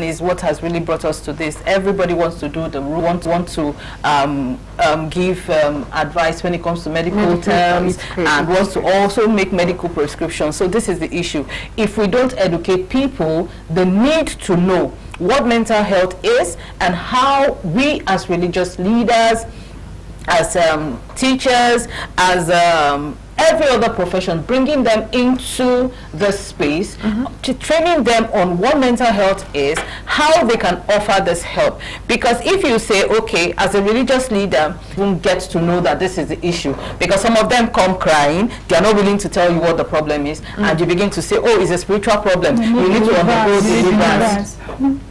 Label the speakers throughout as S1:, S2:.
S1: is what has really brought us to this. Everybody wants to do the want to give advice when it comes to medical terms, and wants to also make medical prescriptions. So this is the issue. If we don't educate people, the need to know what mental health is and how we as religious leaders, as teachers, as every other profession, bringing them into the space, to training them on what mental health is, how they can offer this help. Because if you say, okay, as a religious leader, you won't get to know that this is the issue, because some of them come crying, they are not willing to tell you what the problem is, and you begin to say, oh, it's a spiritual problem, you need to undergo deliverance.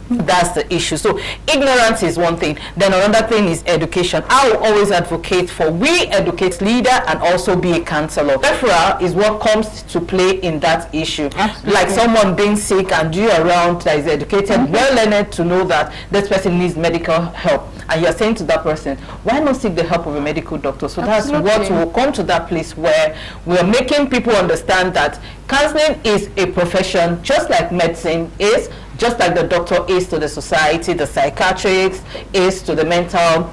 S1: That's the issue. So ignorance is one thing. Then another thing is education. I will always advocate for we educate leader and also be a counselor. Referral is what comes to play in that issue. Absolutely. Like someone being sick and you around that is educated, well learned to know that this person needs medical help, and you're saying to that person, why not seek the help of a medical doctor? So Absolutely. That's what will come to that place where we're making people understand that counseling is a profession just like medicine is, just like the doctor is to the society, the psychiatrist is to the mental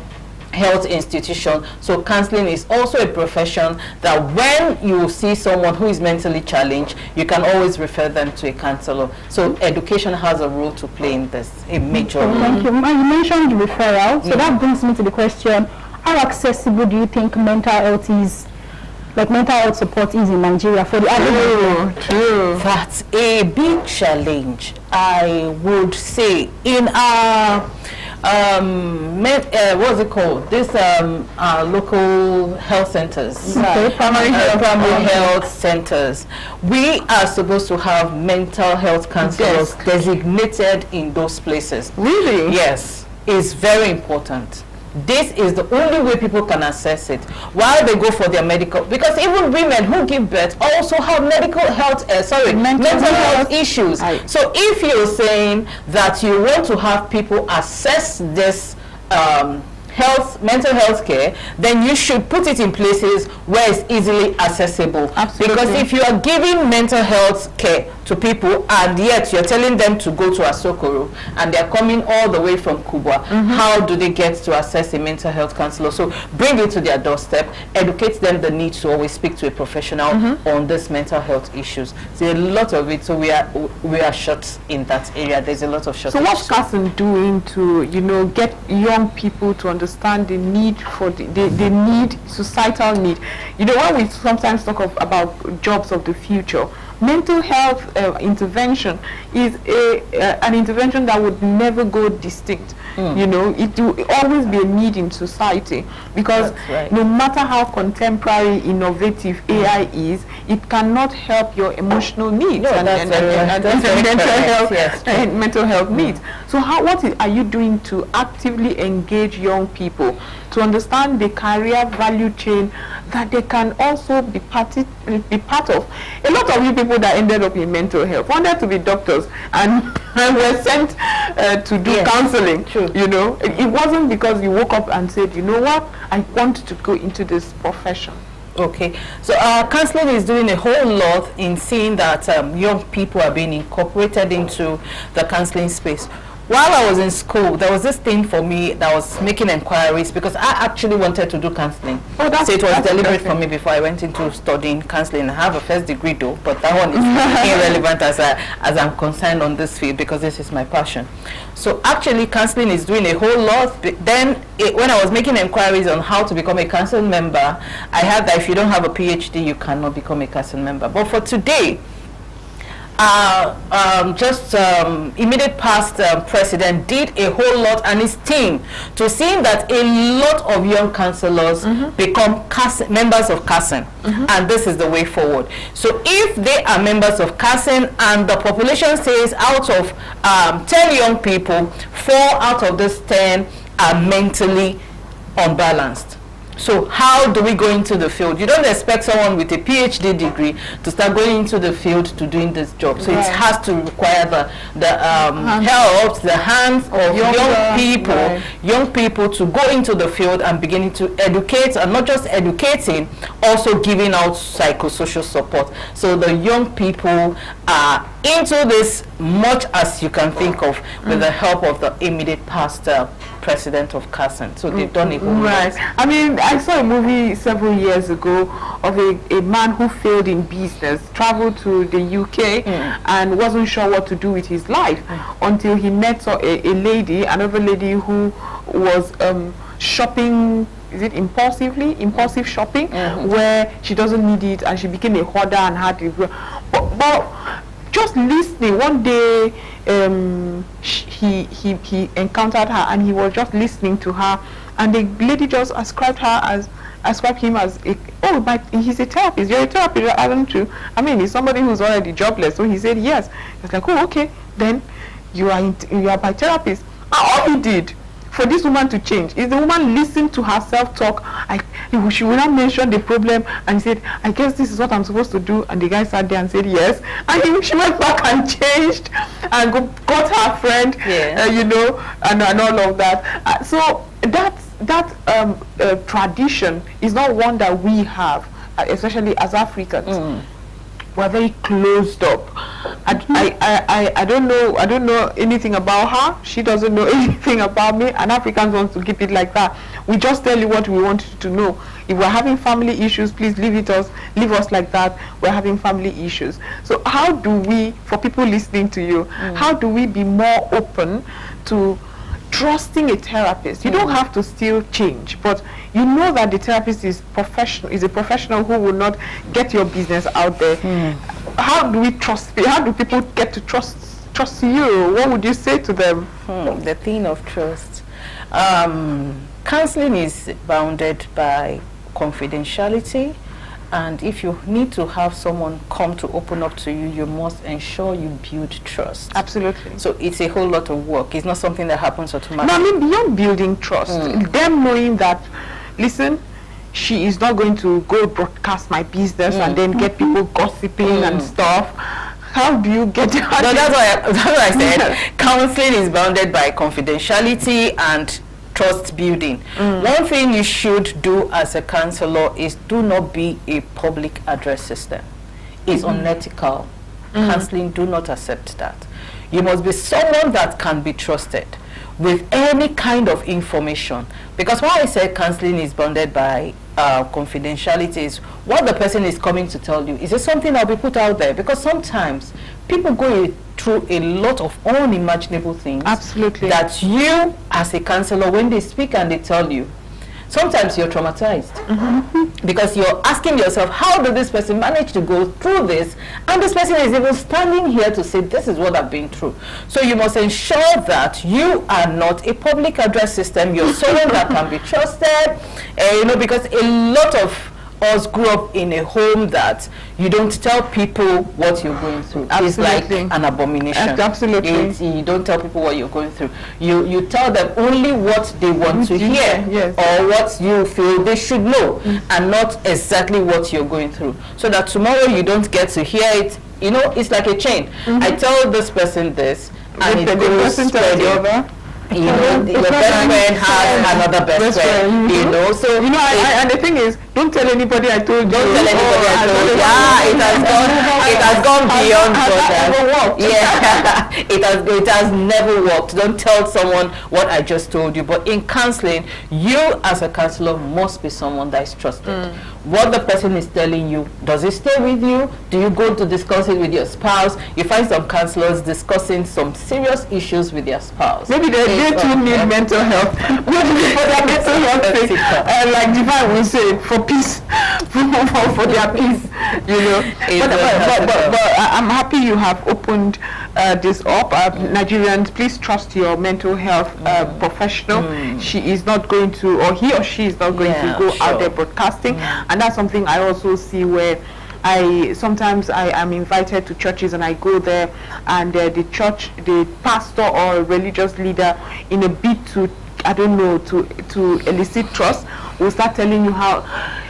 S1: health institution. So counseling is also a profession that when you see someone who is mentally challenged, you can always refer them to a counselor. So education has a role to play in this, a major role.
S2: Thank you. You mentioned referral, so that brings me to the question, how accessible do you think mental health is, like mental health support is in Nigeria for the average?
S1: True. That's a big challenge. I would say in our what's it called? This local health centers, primary health centers. We are supposed to have mental health counselors designated in those places.
S3: Really?
S1: Yes, it's very important. This is the only way people can access it while they go for their medical, because even women who give birth also have mental health issues. So if you're saying that you want to have people access this mental health care, then you should put it in places where it's easily accessible. Absolutely. Because if you are giving mental health care to people and yet you're telling them to go to Asokoro and they're coming all the way from Cuba, how do they get to access a mental health counselor? So bring it to their doorstep, educate them the need to always speak to a professional on this mental health issues. There's a lot of it, so we are short in that area. There's a lot of short.
S3: So what's Carson doing to, you know, get young people to understand the need for the need, societal need? You know, when we sometimes talk about jobs of the future, mental health intervention is an intervention that would never go distinct. You know, it will always be a need in society, because no matter how contemporary, innovative AI is, it cannot help your emotional needs and mental health needs. So what are you doing to actively engage young people to understand the career value chain that they can also be part of? A lot of you people that ended up in mental health wanted to be doctors and were sent to do counseling. You know, it wasn't because you woke up and said, you know what, I want to go into this profession.
S1: Okay, so counseling is doing a whole lot in seeing that young people are being incorporated into the counseling space. While I was in school, there was this thing for me that was making inquiries, because I actually wanted to do counseling. So it was deliberate for me before I went into studying counseling. I have a first degree though, but that one is irrelevant as I'm concerned on this field, because this is my passion. So actually counseling is doing a whole lot. Then when I was making inquiries on how to become a council member, I heard that if you don't have a PhD, you cannot become a council member. But for today, immediate past president did a whole lot, and his team, to seeing that a lot of young councillors become members of CASN, and this is the way forward. So if they are members of CASN and the population says out of 10 young people, 4 out of these 10 are mentally unbalanced. So how do we go into the field? You don't expect someone with a PhD degree to start going into the field to doing this job. So it has to require the help, the hands of young people to go into the field and beginning to educate, and not just educating, also giving out psychosocial support. So the young people are into this much as you can think of with the help of the immediate past president of CASN. So they've done it.
S3: Right. I mean, I saw a movie several years ago of a man who failed in business, traveled to the UK and wasn't sure what to do with his life until he met another lady who was shopping. Is it impulsive shopping, where she doesn't need it, and she became a hoarder and had it. But just listening, one day he encountered her, and he was just listening to her, and the lady just ascribed him as he's a therapist. You're a therapist, aren't you? I mean, he's somebody who's already jobless. So he said yes. It's like, oh, okay, then you are my therapist. And all he did for this woman to change is the woman listened to herself talk. She would not mention the problem, and he said, I guess this is what I'm supposed to do. And the guy sat there and said yes, and she went back and changed and got her friend, and all of that. So that tradition is not one that we have, especially as Africans. We're very closed up. I don't know anything about her. She doesn't know anything about me, and Africans want to keep it like that. We just tell you what we want you to know. If we're having family issues, please leave us like that. We're having family issues. So how do we, for people listening to you, how do we be more open to trusting a therapist? You don't have to still change, but you know that the therapist is a professional who will not get your business out there. How do we trust? How do people get to trust you? What would you say to them?
S1: The thing of trust. Counseling is bounded by confidentiality, and if you need to have someone come to open up to you, you must ensure you build trust.
S3: Absolutely.
S1: So it's a whole lot of work. It's not something that happens automatically.
S3: No, I mean, beyond building trust, them knowing that, listen, she is not going to go broadcast my business and then get people gossiping and stuff. How do you get that?
S1: No, that's why I said counseling is bounded by confidentiality and trust building. One thing you should do as a counselor is do not be a public address system. It's unethical. Counseling, do not accept that. You must be someone that can be trusted with any kind of information. Because why I said counseling is bounded by confidentiality is what the person is coming to tell you. Is it something that will be put out there? Because sometimes people go through a lot of unimaginable things.
S3: Absolutely.
S1: That you, as a counselor, when they speak and they tell you, sometimes you're traumatized because you're asking yourself, how did this person manage to go through this? And this person is even standing here to say, this is what I've been through. So you must ensure that you are not a public address system. You're someone that can be trusted, because a lot of us grew up in a home that you don't tell people what you're going through. It's like an abomination.
S3: Absolutely.
S1: You don't tell people what you're going through. You tell them only what they want to hear, or what you feel they should know, and not exactly what you're going through. So that tomorrow you don't get to hear it. It's like a chain. I tell this person this, and the person tells the other. Your best friend has another best friend, So
S3: and the thing is, don't tell anybody I told you.
S1: Don't tell anybody I told you. Yeah, it has gone beyond borders. Yeah, it has never worked. Don't tell someone what I just told you. But in counseling, you as a counselor must be someone that is trusted. What the person is telling you, does it stay with you? Do you go to discuss it with your spouse? You find some counselors discussing some serious issues with their spouse.
S3: Maybe they too need mental health. Maybe for their mental health sake, like Divine will say, for peace, for their peace, But I'm happy you have opened this up. Nigerians, please trust your mental health professional. She is not going to, or he or she is not going to go out there broadcasting. And that's something I also see where sometimes I am invited to churches and I go there, and the pastor or religious leader, in a bid to elicit trust, will start telling you how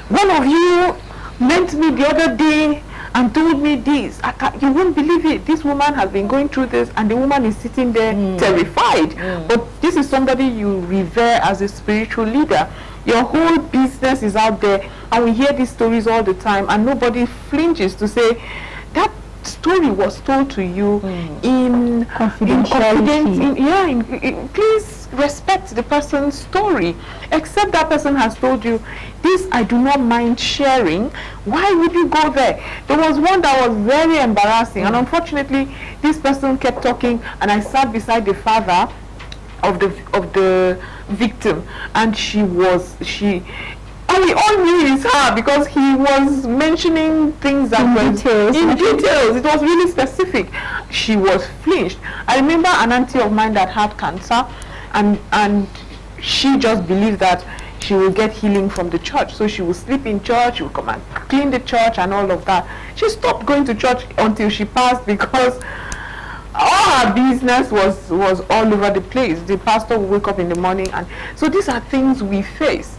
S3: one of you met me the other day and told me this. You won't believe it. This woman has been going through this, and the woman is sitting there terrified. But this is somebody you revere as a spiritual leader. Your whole business is out there, and we hear these stories all the time, and nobody flinches to say that story was told to you in
S2: confidentiality.
S3: Please respect the person's story. Except that person has told you, this I do not mind sharing. Why would you go there? There was one that was very embarrassing, and unfortunately, this person kept talking, and I sat beside the father of the victim, and and we all knew it's her because he was mentioning things that were in details. It was really specific. She was flinched. I remember an auntie of mine that had cancer, and she just believed that she will get healing from the church. So she will sleep in church, she will come and clean the church and all of that. She stopped going to church until she passed because all her business was all over the place. The pastor will wake up in the morning, and so these are things we face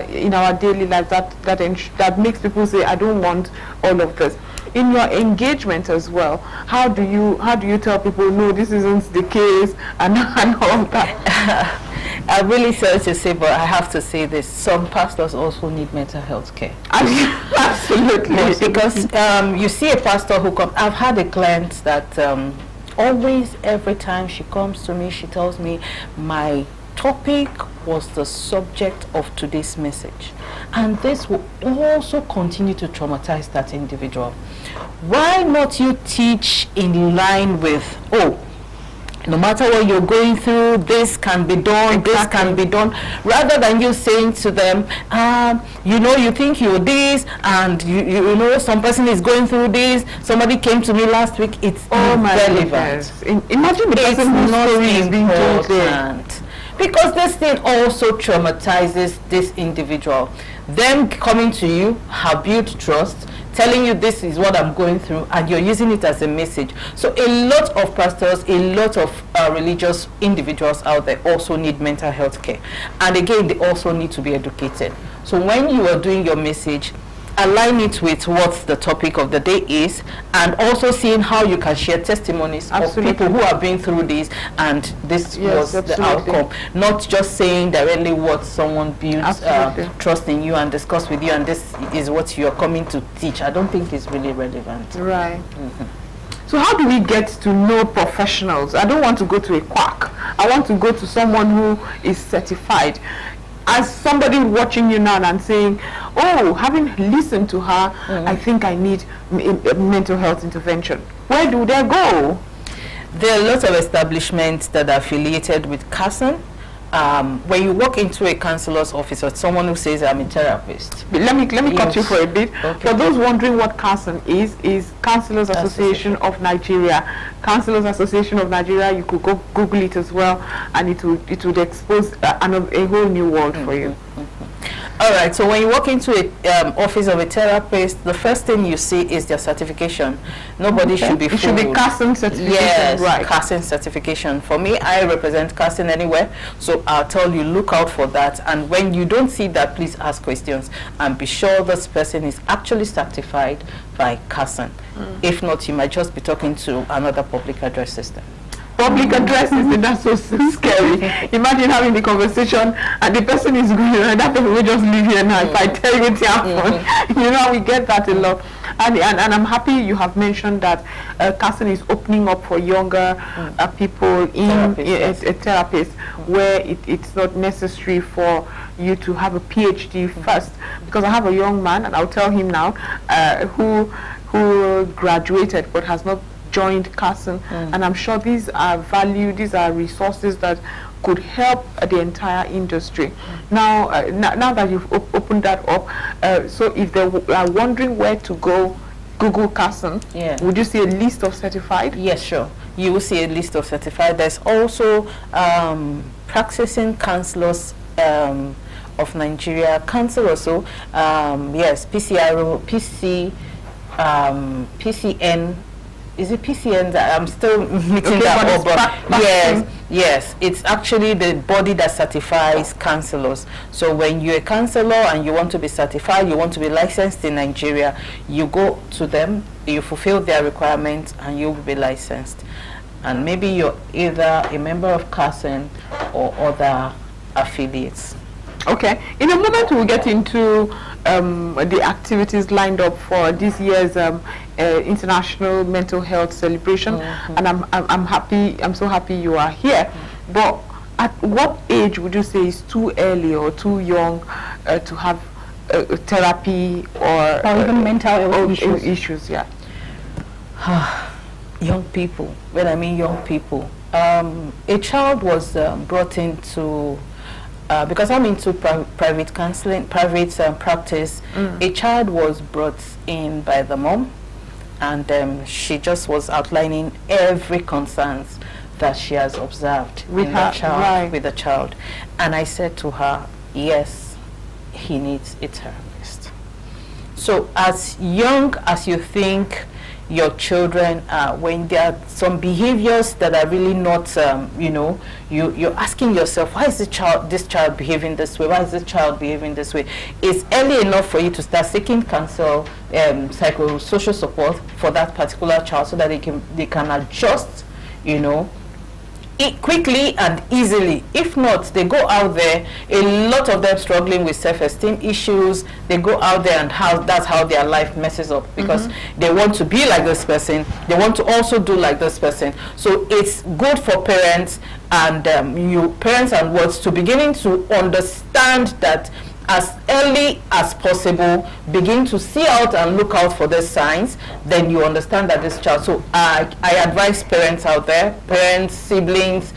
S3: in our daily life that makes people say, I don't want all of this. In your engagement as well, how do you tell people, no, this isn't the case, and all that?
S1: I'm really sorry to say, but I have to say this: some pastors also need mental health care.
S3: Absolutely.
S1: Yes, because you see a pastor who comes. I've had a client that always, every time she comes to me, she tells me, my topic was the subject of today's message, and this will also continue to traumatize that individual. Why not you teach in line with, no matter what you're going through, this can be done, this can be done, rather than you saying to them, you think you're this, and you know some person is going through this, somebody came to me last week. It's irrelevant.
S3: Imagine the person whose story is being told there.
S1: Because this thing also traumatizes this individual. Them coming to you have built trust, telling you this is what I'm going through, and you're using it as a message. So a lot of pastors, a lot of religious individuals out there also need mental health care. And again, they also need to be educated. So when you are doing your message, align it with what the topic of the day is, and also seeing how you can share testimonies of people who have been through this, and this was the outcome. Not just saying directly what someone built trust in you and discuss with you, and this is what you're coming to teach. I don't think it's really relevant.
S3: Right. So how do we get to know professionals? I don't want to go to a quack. I want to go to someone who is certified. As somebody watching you now and saying, having listened to her, I think I need mental health intervention. Where do they go?
S1: There are lots of establishments that are affiliated with CASN. When you walk into a counselor's office or someone who says, I'm a therapist.
S3: Let me cut you for a bit. Okay. For those wondering what CASN is Counselors Association of Nigeria. Counselors Association of Nigeria, you could go Google it as well, and it would expose a whole new world for you.
S1: All right, so when you walk into a office of a therapist, the first thing you see is their certification. Nobody should be fooled.
S3: It should be CASN certification.
S1: Yes,
S3: right. CASN
S1: certification. For me, I represent CASN anywhere, so I'll tell you, look out for that. And when you don't see that, please ask questions and be sure this person is actually certified by CASN. If not, you might just be talking to another public address system.
S3: Public addresses, that's so scary. Imagine having the conversation and the person is going, and that person will just leave here now. If I tell you it's your we get that a lot. And I'm happy you have mentioned that CASN is opening up for younger people in a therapist, where it's not necessary for you to have a PhD first. Because I have a young man, and I'll tell him now, who graduated but has not joined CASN, and I'm sure these are these are resources that could help the entire industry. Now that you've opened that up, so if they are wondering where to go, Google CASN. Would you see a list of certified?
S1: Yes, sure. You will see a list of certified. There's also practicing counselors of Nigeria, council also. Yes, PCN. Is it PCN? That I'm still mixing that up. Yes, it's actually the body that certifies counselors. So when you're a counselor and you want to be certified, you want to be licensed in Nigeria, you go to them, you fulfill their requirements, and you'll be licensed. And maybe you're either a member of CASN or other affiliates.
S3: Okay. In a moment, we'll get into the activities lined up for this year's International Mental Health Celebration, and I'm so happy you are here. But at what age would you say is too early or too young to have therapy or
S2: even mental health
S3: issues? Yeah.
S1: Young people. When I mean young people, a child was brought into, because I'm into private counseling, private practice. A child was brought in by the mom, and she just was outlining every concerns that she has observed with the child. And I said to her, yes, he needs a therapist. So as young as you think your children are, when there are some behaviors that are really not, you're asking yourself, why is this child behaving this way? Why is this child behaving this way? It's early enough for you to start seeking counsel, psychosocial support for that particular child, so that they can adjust, quickly and easily. If not, they go out there, a lot of them struggling with self-esteem issues. They go out there, and that's how their life messes up, because they want to be like this person, they want to also do like this person. So it's good for parents and parents and wards to beginning to understand that as early as possible, begin to see out and look out for the signs. Then you understand that this child. So I advise parents out there, parents, siblings,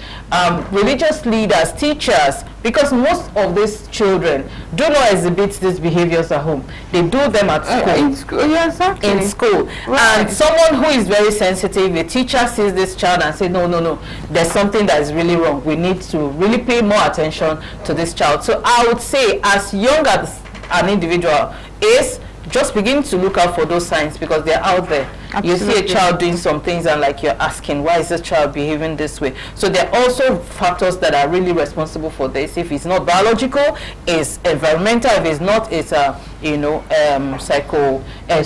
S1: religious leaders, teachers, because most of these children do not exhibit these behaviors at home. They do them at school.
S3: In school, yeah, exactly.
S1: In school. Right. And someone who is very sensitive, a teacher sees this child and say, no, there's something that is really wrong. We need to really pay more attention to this child. So I would say, as young as an individual is, just begin to look out for those signs, because they're out there. Absolutely. You see a child doing some things, and like you're asking, why is this child behaving this way? So there are also factors that are really responsible for this. If it's not biological, it's environmental. If it's not, it's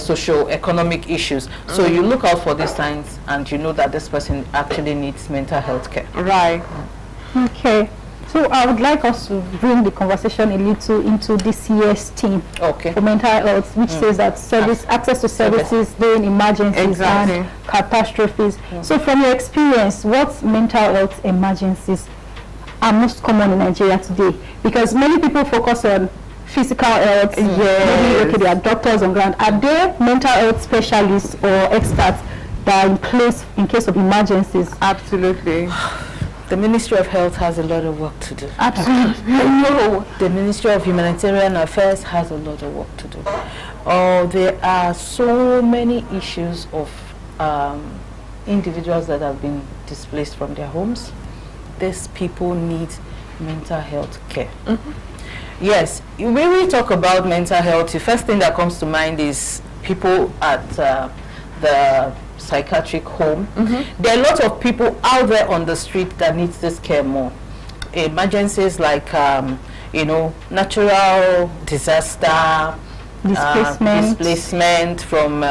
S1: social economic issues. So you look out for these signs, and you know that this person actually needs mental health care.
S3: Right.
S2: Okay. So I would like us to bring the conversation a little into this year's theme for mental health, which says that access to services during emergencies and catastrophes. So from your experience, what mental health emergencies are most common in Nigeria today? Because many people focus on physical health, maybe there are doctors on ground. Are there mental health specialists or experts that are in place in case of emergencies?
S3: Absolutely.
S1: The Ministry of Health has a lot of work to do.
S3: Absolutely. No.
S1: The Ministry of Humanitarian Affairs has a lot of work to do. There are so many issues of individuals that have been displaced from their homes. These people need mental health care. Yes, when we talk about mental health, the first thing that comes to mind is people at the psychiatric home. There are a lot of people out there on the street that needs this care more. Emergencies like natural disaster, displacement from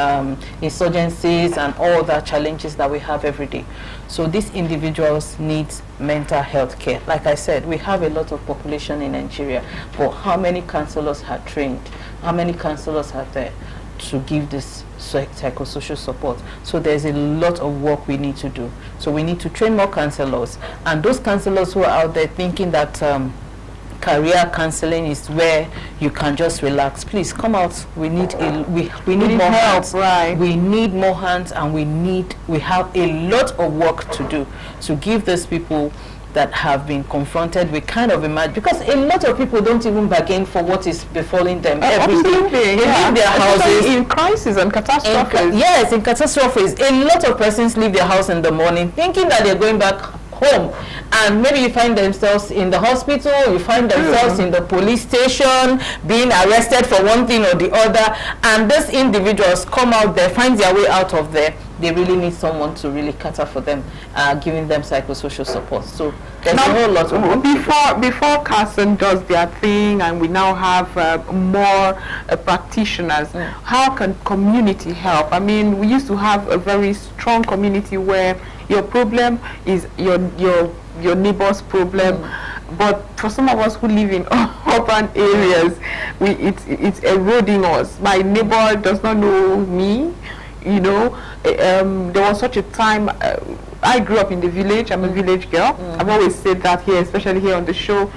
S1: insurgencies, and all the challenges that we have every day. So these individuals need mental health care. Like I said, we have a lot of population in Nigeria, but how many counselors are trained? How many counselors are there to give this psychosocial support? So there's a lot of work we need to do. So we need to train more counselors, and those counselors who are out there thinking that career counseling is where you can just relax, please come out. We need we need more hands.
S3: Right.
S1: We need more hands, and we have a lot of work to do to give those people that have been confronted with kind of imagine, because a lot of people don't even bargain for what is befalling them every day. They leave their houses
S3: in crisis and catastrophes.
S1: Yes, in catastrophes. A lot of persons leave their house in the morning thinking that they're going back home, and maybe you find themselves in the hospital, you find themselves in the police station being arrested for one thing or the other, and these individuals come out there, find their way out of there. They really need someone to really cater for them, giving them psychosocial support. So there's a whole lot of work.
S3: Before Carson does their thing, and we now have more practitioners, how can community help? I mean, we used to have a very strong community where your problem is your neighbor's problem. But for some of us who live in urban areas, it's eroding us. My neighbor does not know me. you know, there was such a time. I grew up in the village. I'm a village girl. I've always said that here, especially here on the show,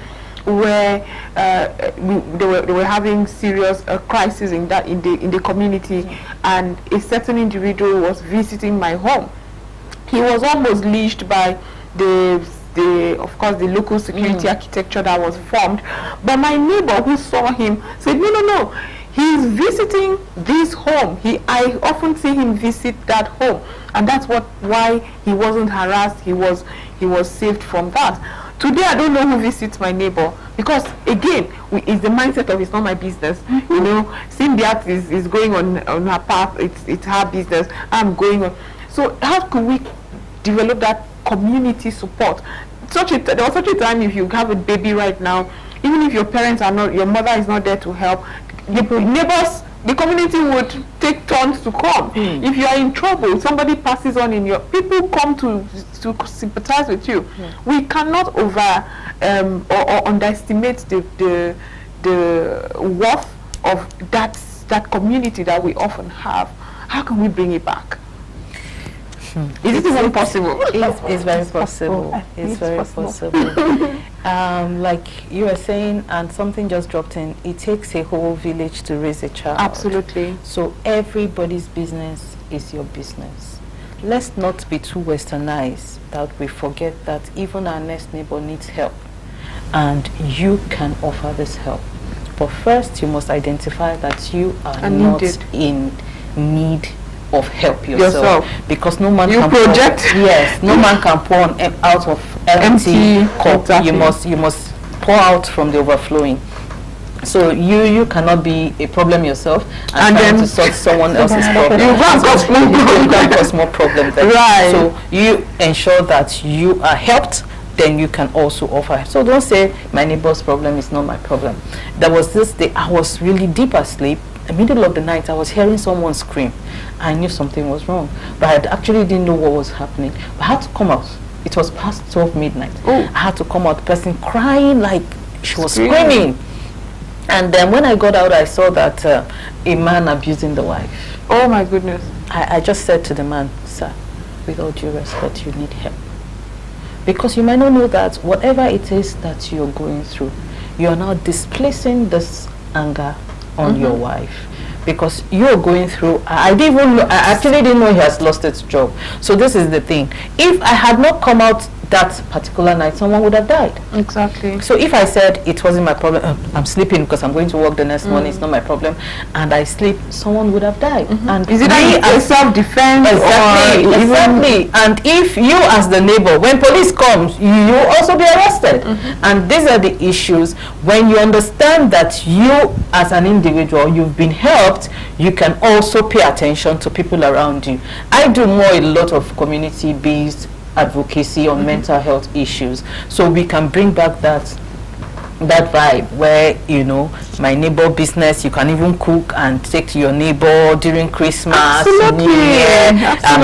S3: where they were having serious crisis in the community, and a certain individual was visiting my home. He was almost leashed by of course the local security architecture that was formed, but my neighbor who saw him said, no, he's visiting this home. I often see him visit that home, and that's why he wasn't harassed. He was saved from that. Today I don't know who visits my neighbor, because again it's the mindset of it's not my business. You know, Simbiat is going on her path. It's her business. I'm going on. So how could we develop that community support? There was such a time, if you have a baby right now, even if your parents are not, your mother is not there to help, the neighbors, the community would take turns to come. If you are in trouble, somebody passes on people come to sympathize with you. We cannot or underestimate the worth of that community that we often have. How can we bring it back? Is it even possible?
S1: It's very possible. It's very possible. Like you were saying, and something just dropped in, it takes a whole village to raise a child.
S3: Absolutely.
S1: So everybody's business is your business. Let's not be too westernized that we forget that even our next neighbor needs help, and you can offer this help. But first, you must identify that you are not in need of help yourself, because no man can
S3: project
S1: pour, yes, no man can pour out of empty cup. Exactly. You must pour out from the overflowing. So you cannot be a problem yourself and then to solve someone else's problem. You can cause more problems.
S3: Right.
S1: So you ensure that you are helped, then you can also offer. So don't say my neighbor's problem is not my problem. There was this day I was really deep asleep. In the middle of the night, I was hearing someone scream. I knew something was wrong, but I actually didn't know what was happening. But I had to come out. It was past 12 midnight. I had to come out. The person crying like she was screaming. And then when I got out, I saw that a man abusing the wife.
S3: Oh my goodness.
S1: I just said to the man, sir, with all due respect, you need help. Because you might not know that whatever it is that you're going through, you are now displacing this anger on your wife, because you're going through. I actually didn't know he has lost his job. So this is the thing. If I had not come out that particular night, someone would have died.
S3: Exactly.
S1: So if I said it wasn't my problem, I'm sleeping because I'm going to work the next morning, it's not my problem, and I sleep, someone would have died. And
S3: is it a self-defense?
S1: Exactly. And if you as the neighbor, when police comes, you will also be arrested. And these are the issues. When you understand that you as an individual, you've been helped, you can also pay attention to people around you. I do a lot of community-based advocacy on mental health issues, so we can bring back that vibe where, you know, my neighbor business, you can even cook and take to your neighbor during Christmas, New Year,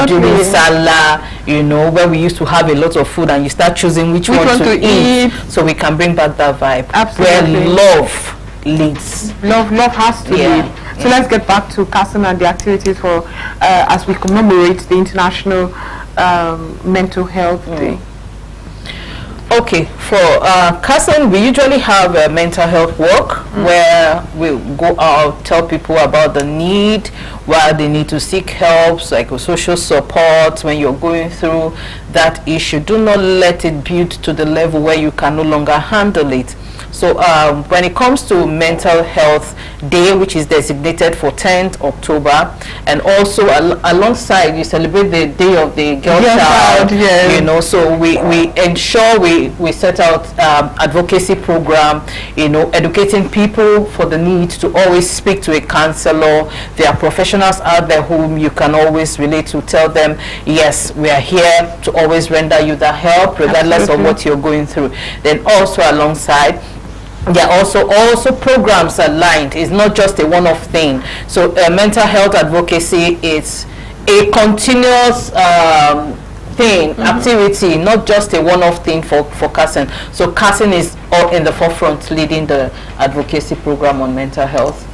S1: during Salah, you know, where we used to have a lot of food and you start choosing which one to eat. So we can bring back that vibe where love leads. Love has to lead.
S3: So let's get back to Kasen and the activities for as we commemorate the International Mental Health Day.
S1: Okay, for Kasen, we usually have a mental health walk where we go out, tell people about the need, why they need to seek help, psychosocial support when you're going through that issue. Do not let it build to the level where you can no longer handle it. So when it comes to Mental Health Day, which is designated for 10th October, and also alongside you celebrate the Day of the Girl Child, you know, so we ensure we set out advocacy program, you know, educating people for the need to always speak to a counselor. There are professionals out there whom you can always relate to. Tell them, yes, we are here to always render you the help regardless of what you're going through. Then also alongside, there are also programs aligned. It's not just a one-off thing. So mental health advocacy is a continuous activity, not just a one-off thing for Kasen. So Kasen is all in the forefront leading the advocacy program on mental health.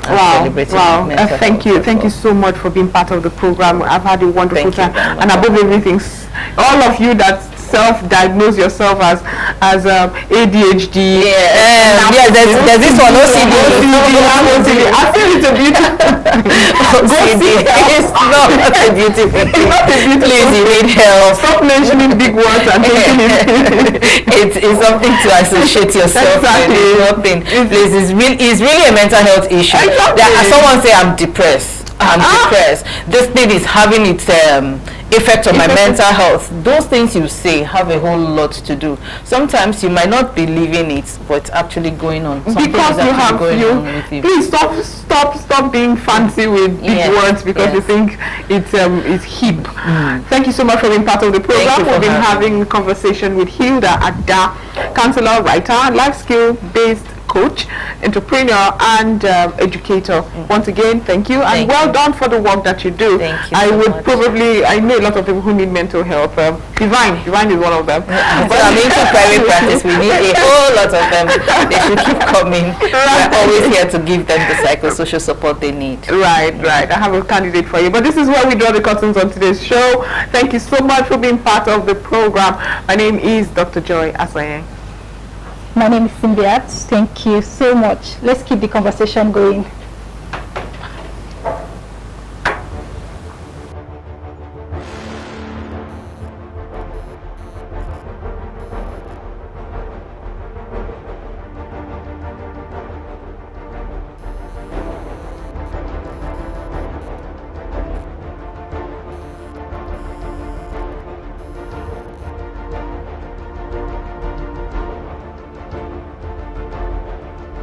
S1: celebrating mental health.
S3: Thank you so much for being part of the program. I've had a wonderful time, and above everything, all of you that self-diagnose yourself as ADHD.
S1: There's this one, OCD.
S3: I feel it's a beauty.
S1: OCD. It's not a beauty. Please, you need help.
S3: Stop mentioning big words and taking it.
S1: It's something to associate yourself with. It's nothing. Please, it's really a mental health issue. Someone say I'm depressed. Depressed. This thing is having its effect on my mental health. Those things you say have a whole lot to do. Sometimes you might not be living it, but it's actually going on.
S3: Because please stop being fancy with big words because you think it's hip. Thank you so much for being part of the program. We've been having a conversation with Hilda Ada, counselor, writer, life skill based coach, entrepreneur, and educator. Once again, thank you, and well done for the work that you do.
S1: Thank you.
S3: I know a lot of people who need mental health. Divine is one of them.
S1: But I'm into private practice. We need a whole lot of them. They should keep coming. We're always here to give them the psychosocial support they need.
S3: Right. I have a candidate for you. But this is where we draw the curtains on today's show. Thank you so much for being part of the program. My name is Dr. Joy Asonye.
S2: My name is Cynthia. Thank you so much. Let's keep the conversation going.